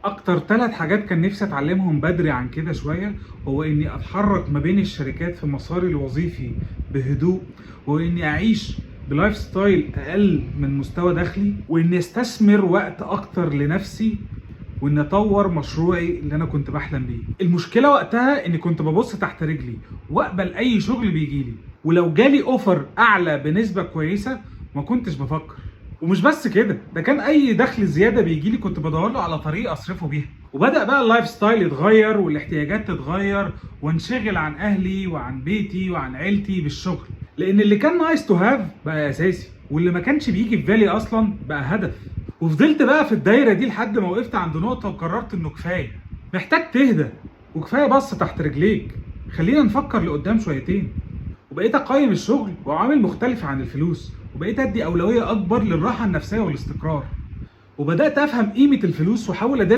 اكتر 3 حاجات كان نفسي اتعلمهم بدري عن كده شويه، هو اني اتحرك ما بين الشركات في مساري الوظيفي بهدوء، واني اعيش بلايف ستايل اقل من مستوى دخلي، واني استثمر وقت اكتر لنفسي، واني اطور مشروعي اللي انا كنت بحلم بيه. المشكله وقتها اني كنت ببص تحت رجلي واقبل اي شغل بيجيلي، ولو جالي اوفر اعلى بنسبه كويسه ما كنتش بفكر. ومش بس كده، ده كان اي دخل زياده بيجيلي كنت بدور له على طريقه اصرفه بيها. وبدا بقى اللايف ستايل يتغير والاحتياجات تتغير، وانشغل عن اهلي وعن بيتي وعن عيلتي بالشغل، لان اللي كان نايس تو هاف بقى اساسي، واللي ما كانش بيجي في بالي اصلا بقى هدف. وفضلت بقى في الدايره دي لحد ما وقفت عند نقطه وقررت انه كفايه، محتاج تهدى، وكفايه بص تحت رجليك، خلينا نفكر لقدام شويتين. وبقيت اقيم الشغل وعوامل مختلفه عن الفلوس، وبقيت ادي اولويه اكبر للراحه النفسيه والاستقرار، وبدات افهم قيمه الفلوس واحاول